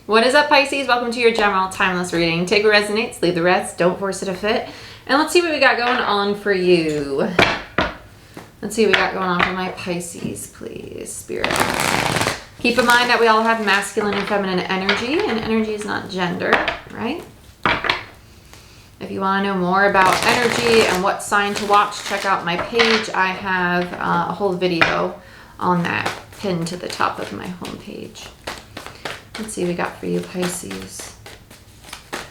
What is up, Pisces? Welcome to your general timeless reading. Take what resonates, leave the rest. Don't force it to fit. And let's see what we got going on for you. Let's see what we got going on for my Pisces, please, Spirit. Keep in mind that we all have masculine and feminine energy, and energy is not gender, right? If you want to know more about energy and what sign to watch, check out my page. I have a whole video on that pinned to the top of my homepage. Let's see what we got for you, Pisces.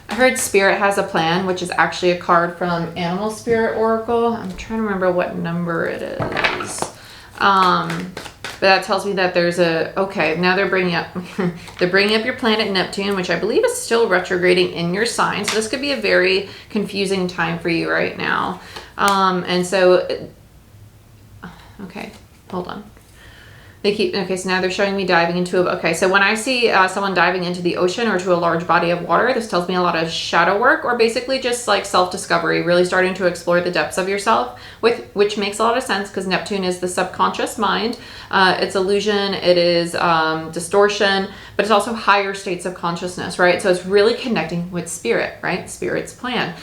I heard Spirit has a plan, which is actually a card from Animal Spirit Oracle. I'm trying to remember what number it is. But that tells me that there's okay, now they're bringing up your planet Neptune, which I believe is still retrograding in your sign. So this could be a very confusing time for you right now. Okay, hold on. Okay, so now they're showing me diving into okay, so when I see someone diving into the ocean or to a large body of water, this tells me a lot of shadow work, or basically just like self-discovery, really starting to explore the depths of yourself, which makes a lot of sense because Neptune is the subconscious mind. It's illusion, it is distortion, but it's also higher states of consciousness, right? So it's really connecting with spirit, right? Spirit's plan.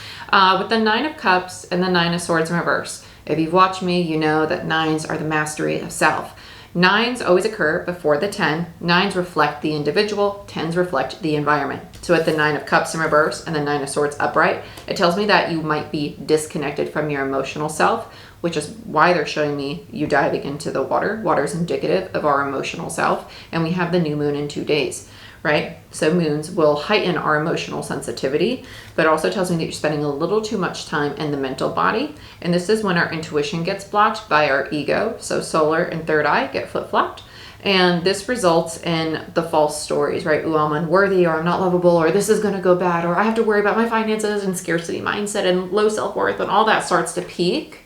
With the Nine of Cups and the Nine of Swords in reverse. If you've watched me, you know that nines are the mastery of self. Nines always occur before the 10. Nines reflect the individual, 10s reflect the environment. So at the Nine of Cups in reverse and the Nine of Swords upright, it tells me that you might be disconnected from your emotional self, which is why they're showing me you diving into the water. Water is indicative of our emotional self, and we have the new moon in 2 days, right? So moons will heighten our emotional sensitivity, but it also tells me that you're spending a little too much time in the mental body. And this is when our intuition gets blocked by our ego. So solar and third eye get flip-flopped. And this results in the false stories, right? Ooh, I'm unworthy, or I'm not lovable, or this is going to go bad, or I have to worry about my finances, and scarcity mindset and low self-worth, and all that starts to peak,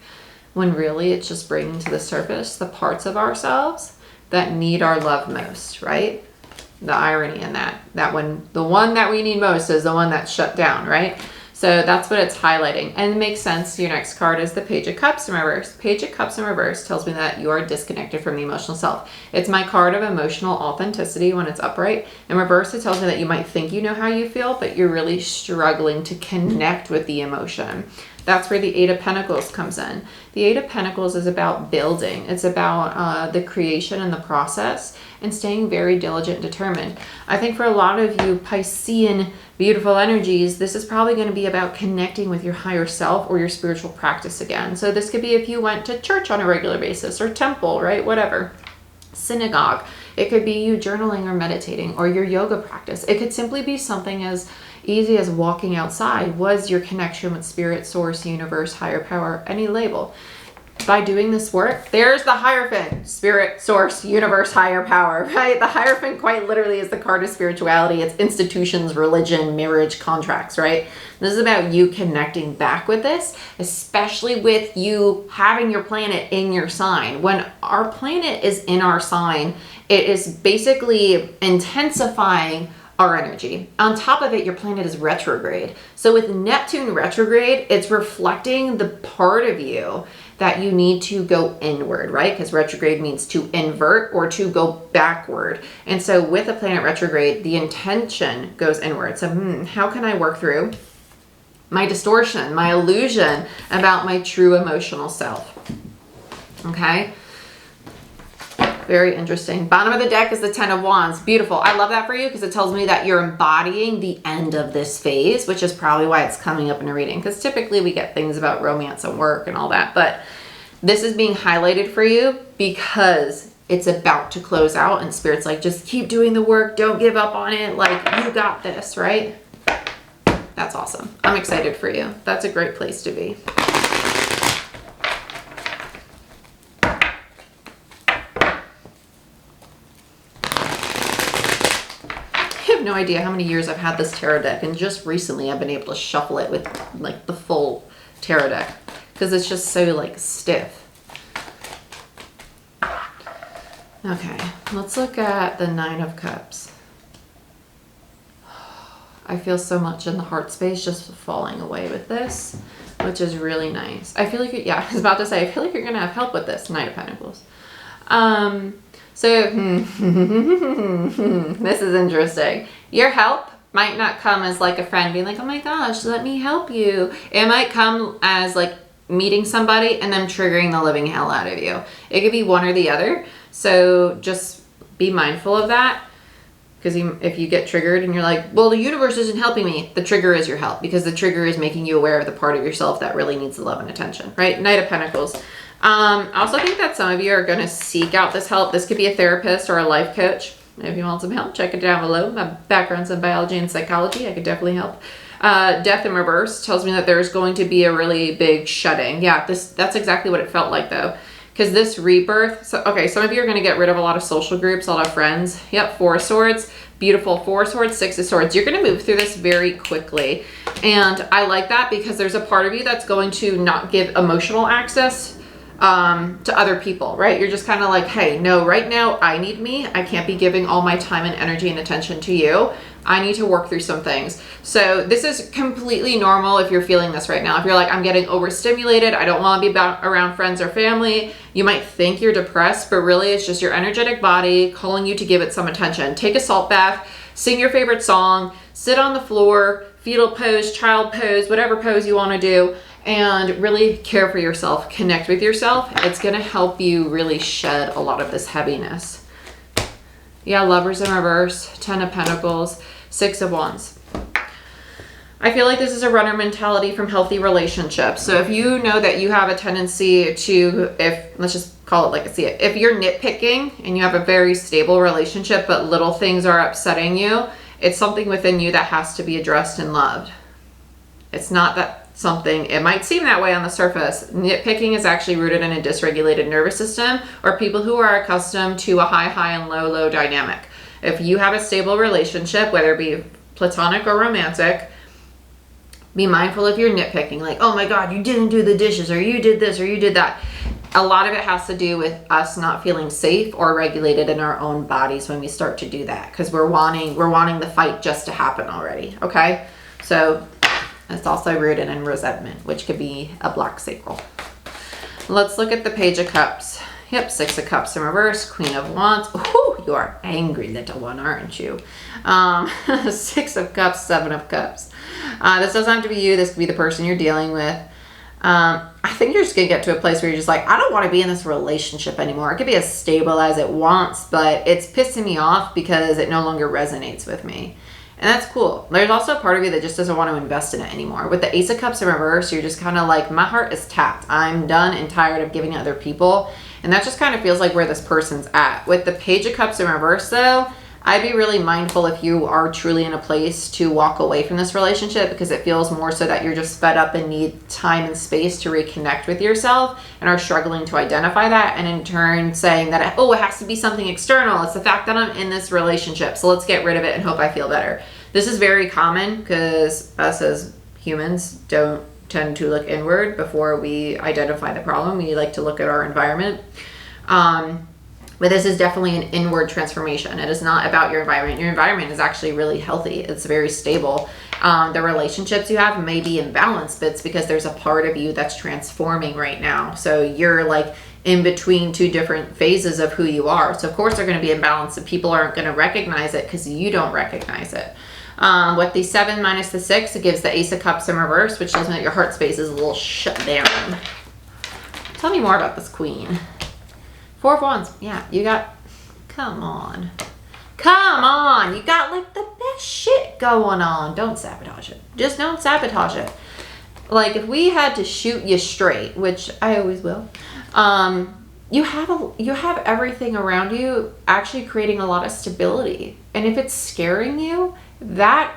when really it's just bringing to the surface the parts of ourselves that need our love most, right? The irony in that when the one that we need most is the one that's shut down, right? So that's what it's highlighting, and it makes sense. Your next card is the Page of Cups in reverse. Page of Cups in reverse tells me that you are disconnected from the emotional self. It's my card of emotional authenticity when it's upright. In reverse, it tells me that you might think you know how you feel, but you're really struggling to connect with the emotion. That's where the Eight of Pentacles comes in. The Eight of Pentacles is about building. It's about the creation and the process, and staying very diligent and determined. I think for a lot of you Piscean beautiful energies, this is probably going to be about connecting with your higher self or your spiritual practice again. So this could be if you went to church on a regular basis, or temple, right? Whatever. Synagogue. It could be you journaling or meditating, or your yoga practice. It could simply be something as easy as walking outside. Was your connection with spirit, source, universe, higher power, any label. By doing this work, there's the Hierophant, spirit, source, universe, higher power, right? The Hierophant quite literally is the card of spirituality. It's institutions, religion, marriage, contracts, right? This is about you connecting back with this, especially with you having your planet in your sign. When our planet is in our sign, it is basically intensifying our energy. On top of it, your planet is retrograde. So with Neptune retrograde, it's reflecting the part of you that you need to go inward, right? Because retrograde means to invert or to go backward. And so with a planet retrograde, the intention goes inward. So how can I work through my distortion, my illusion about my true emotional self? Okay. Very interesting. Bottom of the deck is the Ten of Wands. Beautiful. I love that for you because it tells me that you're embodying the end of this phase, which is probably why it's coming up in a reading, because typically we get things about romance and work and all that. But this is being highlighted for you because it's about to close out, and Spirit's like, just keep doing the work. Don't give up on it. Like, you got this, right? That's awesome. I'm excited for you. That's a great place to be. No idea how many years I've had this tarot deck, and just recently I've been able to shuffle it with like the full tarot deck because it's just so like stiff. Okay, let's look at the Nine of Cups. I feel so much in the heart space just falling away with this, which is really nice. I feel like, yeah, I was about to say, I feel like you're gonna have help with this Knight of Pentacles. So, this is interesting. Your help might not come as like a friend being like, oh my gosh, let me help you. It might come as like meeting somebody and them triggering the living hell out of you. It could be one or the other. So just be mindful of that. Because if you get triggered and you're like, well, the universe isn't helping me, the trigger is your help, because the trigger is making you aware of the part of yourself that really needs the love and attention, right? Knight of Pentacles. I also think that some of you are going to seek out this help. This could be a therapist or a life coach. If you want some help, check it down below. My background's in biology and psychology. I could definitely help. Death in reverse tells me that there's going to be a really big shutting. Yeah, that's exactly what it felt like though. Because this rebirth, so, okay, some of you are going to get rid of a lot of social groups, a lot of friends. Yep, 4 of Swords, beautiful. 4 of Swords, 6 of Swords. You're going to move through this very quickly. And I like that because there's a part of you that's going to not give emotional access to other people, right? You're just kind of like, hey, no, right now I need me. I can't be giving all my time and energy and attention to you. I need to work through some things. So this is completely normal if you're feeling this right now. If you're like, I'm getting overstimulated, I don't want to be around friends or family, you might think you're depressed, but really it's just your energetic body calling you to give it some attention. Take a salt bath, sing your favorite song, sit on the floor, fetal pose, child pose, whatever pose you want to do, and really care for yourself, connect with yourself. It's going to help you really shed a lot of this heaviness. Yeah, Lovers in reverse, 10 of Pentacles, 6 of Wands. I feel like this is a runner mentality from healthy relationships. So if you know that you have a tendency to, let's just call it like I see it. If you're nitpicking and you have a very stable relationship, but little things are upsetting you, it's something within you that has to be addressed and loved. It's not that something, it might seem that way on the surface. Nitpicking is actually rooted in a dysregulated nervous system or people who are accustomed to a high and low dynamic. If you have a stable relationship, whether it be platonic or romantic, be mindful if you're nitpicking, like, oh my God, you didn't do the dishes, or you did this, or you did that. A lot of it has to do with us not feeling safe or regulated in our own bodies when we start to do that, because we're wanting the fight just to happen already, okay? So it's also rooted in resentment, which could be a black sacral. Let's look at the Page of Cups. Yep, 6 of Cups in reverse, Queen of Wands. Ooh, you are angry, little one, aren't you? 6 of Cups, 7 of Cups. This doesn't have to be you. This could be the person you're dealing with. I think you're just going to get to a place where you're just like, I don't want to be in this relationship anymore. It could be as stable as it wants, but it's pissing me off because it no longer resonates with me. And that's cool. There's also a part of you that just doesn't want to invest in it anymore. With the Ace of Cups in reverse, you're just kind of like, my heart is tapped. I'm done and tired of giving to other people. And that just kind of feels like where this person's at. With the Page of Cups in reverse, though, I'd be really mindful if you are truly in a place to walk away from this relationship, because it feels more so that you're just fed up and need time and space to reconnect with yourself and are struggling to identify that, and in turn saying that, oh, it has to be something external. It's the fact that I'm in this relationship, so let's get rid of it and hope I feel better. This is very common because us as humans don't tend to look inward before we identify the problem. We like to look at our environment. But this is definitely an inward transformation. It is not about your environment. Your environment is actually really healthy. It's very stable. The relationships you have may be in balance, but it's because there's a part of you that's transforming right now. So you're like in between two different phases of who you are. So of course they're going to be in balance, and people aren't going to recognize it because you don't recognize it. With the 7 minus the 6, it gives the Ace of Cups in reverse, which tells me that your heart space is a little shut down. Tell me more about this Queen. 4 of Wands. Yeah, you got, come on. Come on. You got like the best shit going on. Don't sabotage it. Just don't sabotage it. Like if we had to shoot you straight, which I always will, you have everything around you actually creating a lot of stability. And if it's scaring you, that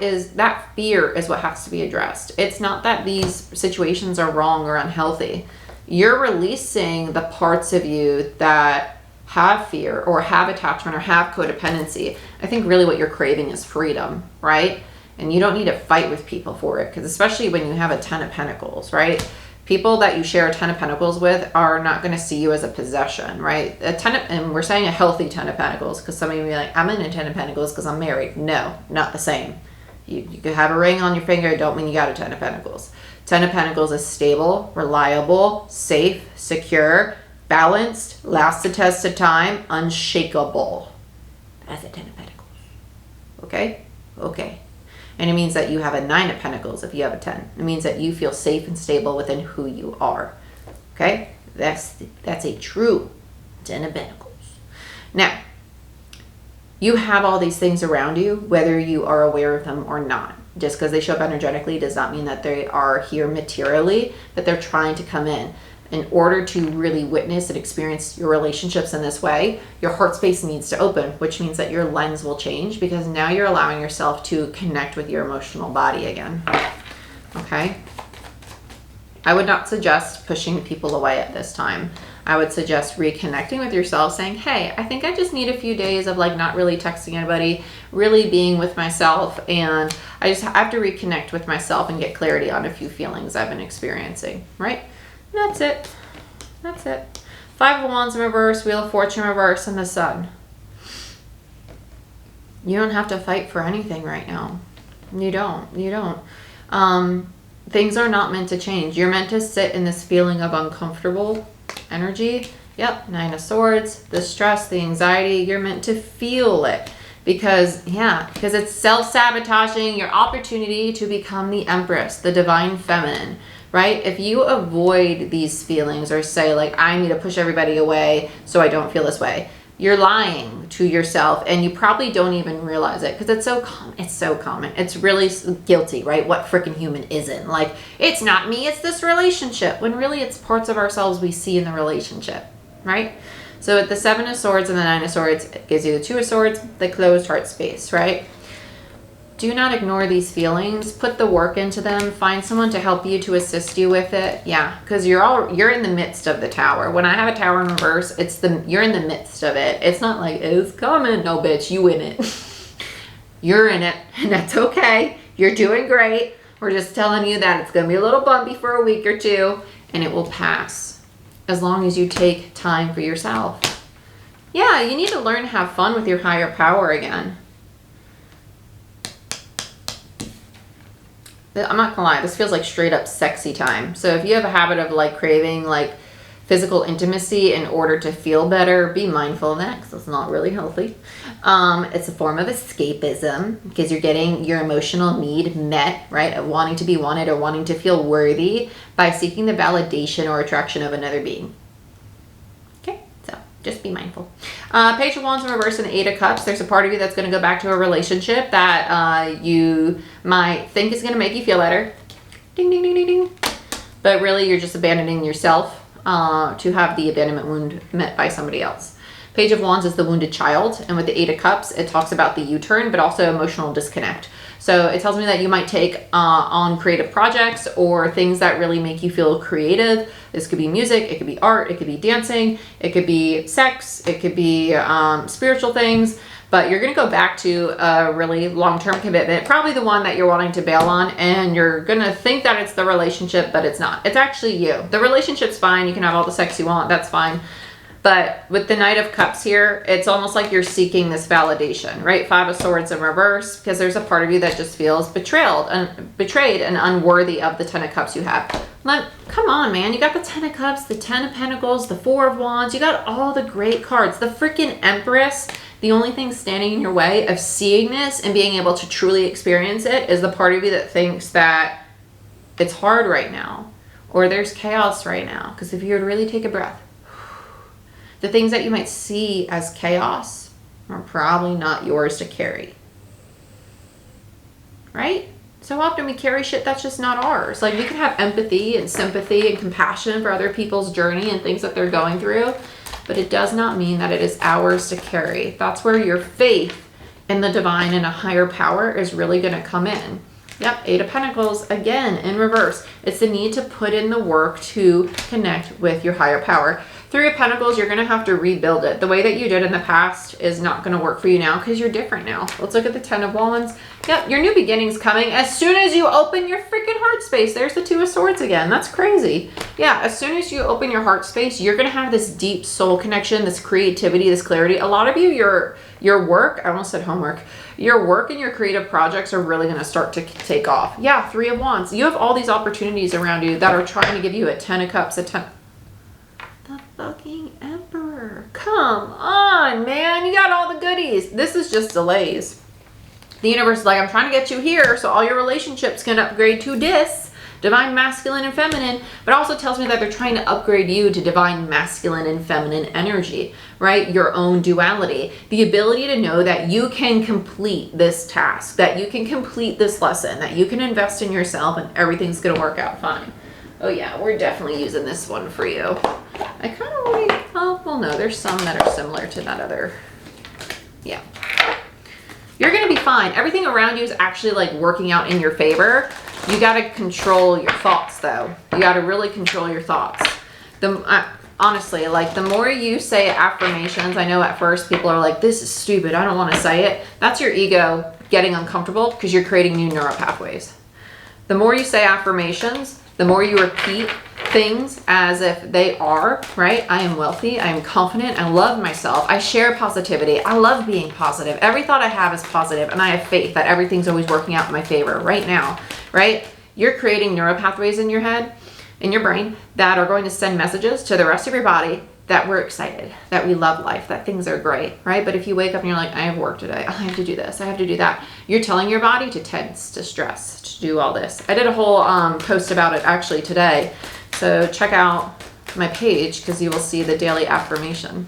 fear is what has to be addressed. It's not that these situations are wrong or unhealthy. You're releasing the parts of you that have fear or have attachment or have codependency. I think really what you're craving is freedom, right? And you don't need to fight with people for it, because especially when you have a 10 of Pentacles, right? People that you share a 10 of Pentacles with are not going to see you as a possession, right? And we're saying a healthy 10 of Pentacles, because some of you be like, I'm in a 10 of Pentacles because I'm married. No, not the same. You could have a ring on your finger, don't mean you got a 10 of Pentacles. 10 of Pentacles is stable, reliable, safe, secure, balanced, lasts the test of time, unshakable. That's a 10 of Pentacles. Okay? Okay. And it means that you have a 9 of Pentacles if you have a 10. It means that you feel safe and stable within who you are. Okay? That's a true 10 of Pentacles. Now, you have all these things around you, whether you are aware of them or not. Just because they show up energetically does not mean that they are here materially, but they're trying to come in. In order to really witness and experience your relationships in this way, your heart space needs to open, which means that your lens will change because now you're allowing yourself to connect with your emotional body again. Okay? I would not suggest pushing people away at this time. I would suggest reconnecting with yourself, saying, hey, I think I just need a few days of like not really texting anybody, really being with myself, and I have to reconnect with myself and get clarity on a few feelings I've been experiencing, right? And that's it. That's it. 5 of Wands in reverse, Wheel of Fortune reverse, and the Sun. You don't have to fight for anything right now. You don't. You don't. Things are not meant to change. You're meant to sit in this feeling of uncomfortable energy. Yep, 9 of Swords, the stress, the anxiety. You're meant to feel it because it's self-sabotaging your opportunity to become the Empress, the divine feminine, right? If you avoid these feelings or say like, I need to push everybody away so I don't feel this way, you're lying to yourself and you probably don't even realize it because it's so common. It's so common. It's really guilty, right? What freaking human isn't? Like, it's not me, it's this relationship. When really it's parts of ourselves we see in the relationship, right? So with the 7 of Swords and the 9 of Swords, it gives you the 2 of Swords, the closed heart space, right? Do not ignore these feelings. Put the work into them. Find someone to help you, to assist you with it. Yeah, because you're in the midst of the Tower. When I have a Tower in reverse, you're in the midst of it. It's not like it's coming. No, bitch, you in it. You're in it, and that's okay. You're doing great. We're just telling you that it's gonna be a little bumpy for a week or two, and it will pass as long as you take time for yourself. Yeah, you need to learn to have fun with your higher power again. I'm not gonna lie, this feels like straight up sexy time. So if you have a habit of like craving like physical intimacy in order to feel better, be mindful of that because it's not really healthy. It's a form of escapism because you're getting your emotional need met, right? Of wanting to be wanted or wanting to feel worthy by seeking the validation or attraction of another being. Okay, so just be mindful. Page of Wands in reverse and the 8 of Cups. There's a part of you that's going to go back to a relationship that you might think is going to make you feel better. Ding, ding, ding, ding, ding. But really, you're just abandoning yourself to have the abandonment wound met by somebody else. Page of Wands is the wounded child. And with the 8 of Cups, it talks about the U-turn, but also emotional disconnect. So it tells me that you might take on creative projects or things that really make you feel creative. This could be music, it could be art, it could be dancing, it could be sex, it could be spiritual things. But you're going to go back to a really long-term commitment, probably the one that you're wanting to bail on, and you're going to think that it's the relationship, but it's not. It's actually you. The relationship's fine. You can have all the sex you want. That's fine. But with the Knight of Cups here, it's almost like you're seeking this validation, right? 5 of Swords in reverse, because there's a part of you that just feels betrayed and unworthy of the 10 of Cups you have. Like, come on, man. You got the 10 of Cups, the 10 of Pentacles, the 4 of Wands. You got all the great cards. The freaking Empress. The only thing standing in your way of seeing this and being able to truly experience it is the part of you that thinks that it's hard right now or there's chaos right now. Because if you were to really take a breath, the things that you might see as chaos are probably not yours to carry. Right? So often we carry shit that's just not ours. Like, we can have empathy and sympathy and compassion for other people's journey and things that they're going through, but it does not mean that it is ours to carry. That's where your faith in the divine and a higher power is really going to come in. Yep, 8 of Pentacles, again, in reverse. It's the need to put in the work to connect with your higher power. 3 of Pentacles, you're going to have to rebuild it. The way that you did in the past is not going to work for you now because you're different now. Let's look at the 10 of Wands. Yep, your new beginning's coming as soon as you open your freaking heart space. There's the 2 of Swords again. That's crazy. Yeah, as soon as you open your heart space, you're going to have this deep soul connection, this creativity, this clarity. A lot of you, your work, I almost said homework, your work and your creative projects are really going to start to take off. Yeah, 3 of Wands. You have all these opportunities around you that are trying to give you a 10 of Cups, a 10... The fucking Come on, man. You got all the goodies. This is just delays. The universe is like, I'm trying to get you here so all your relationships can upgrade to this, divine masculine and feminine, but also tells me that they're trying to upgrade you to divine masculine and feminine energy, right? Your own duality. The ability to know that you can complete this task, that you can complete this lesson, that you can invest in yourself and everything's going to work out fine. Oh yeah, we're definitely using this one for you. I kind of really, oh, well no, there's some that are similar to that other. Yeah. You're going to be fine. Everything around you is actually like working out in your favor. You got to control your thoughts though. You got to really control your thoughts. Honestly, like the more you say affirmations, I know at first people are like, this is stupid, I don't want to say it. That's your ego getting uncomfortable because you're creating new neural pathways. The more you say affirmations, the more you repeat things as if they are, right? I am wealthy, I am confident, I love myself, I share positivity, I love being positive. Every thought I have is positive, and I have faith that everything's always working out in my favor right now, right? You're creating neural pathways in your head, in your brain, that are going to send messages to the rest of your body that we're excited, that we love life, that things are great, right? But if you wake up and you're like, I have work today, I have to do this, I have to do that, you're telling your body to tense, to stress, to do all this. I did a whole post about it actually today. So check out my page because you will see the daily affirmation.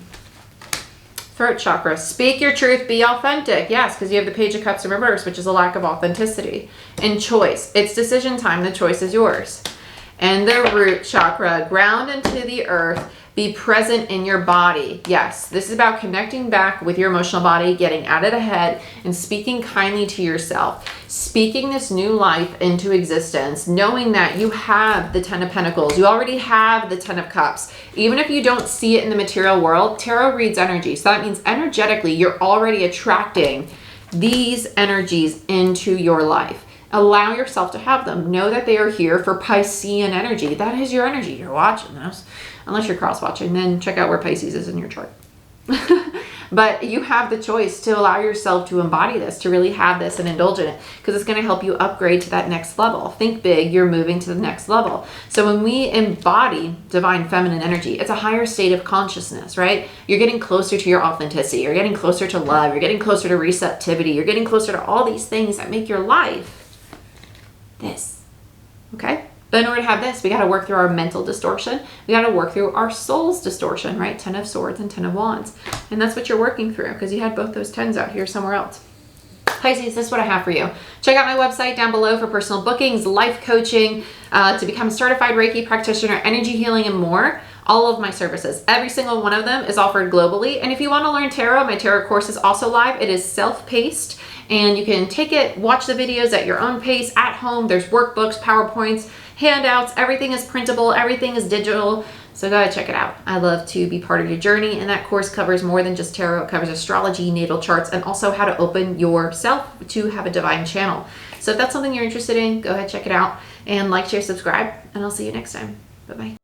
Throat chakra, speak your truth, be authentic. Yes, because you have the Page of Cups in reverse, which is a lack of authenticity. And choice, it's decision time, the choice is yours. And the root chakra, ground into the earth, be present in your body. Yes, this is about connecting back with your emotional body, getting out of the head, and speaking kindly to yourself. Speaking this new life into existence, knowing that you have the 10 of Pentacles. You already have the 10 of Cups. Even if you don't see it in the material world, tarot reads energy. So that means energetically, you're already attracting these energies into your life. Allow yourself to have them. Know that they are here for Piscean energy. That is your energy. You're watching this. Unless you're cross-watching, then check out where Pisces is in your chart. But you have the choice to allow yourself to embody this, to really have this and indulge in it, because it's going to help you upgrade to that next level. Think big, you're moving to the next level. So when we embody divine feminine energy, it's a higher state of consciousness, right? You're getting closer to your authenticity. You're getting closer to love. You're getting closer to receptivity. You're getting closer to all these things that make your life this, okay? But in order to have this, we got to work through our mental distortion. We got to work through our soul's distortion, right? 10 of Swords and 10 of Wands. And that's what you're working through because you had both those 10s out here somewhere else. Pisces, this is what I have for you. Check out my website down below for personal bookings, life coaching, to become a certified Reiki practitioner, energy healing, and more. All of my services, every single one of them is offered globally. And if you want to learn tarot, my tarot course is also live. It is self-paced and you can take it, watch the videos at your own pace at home. There's workbooks, PowerPoints, handouts, everything is printable, everything is digital. So go ahead, check it out. I love to be part of your journey, and that course covers more than just tarot. It covers astrology, natal charts, and also how to open yourself to have a divine channel. So if that's something you're interested in, go ahead, check it out, and like, share, subscribe, and I'll see you next time. Bye-bye.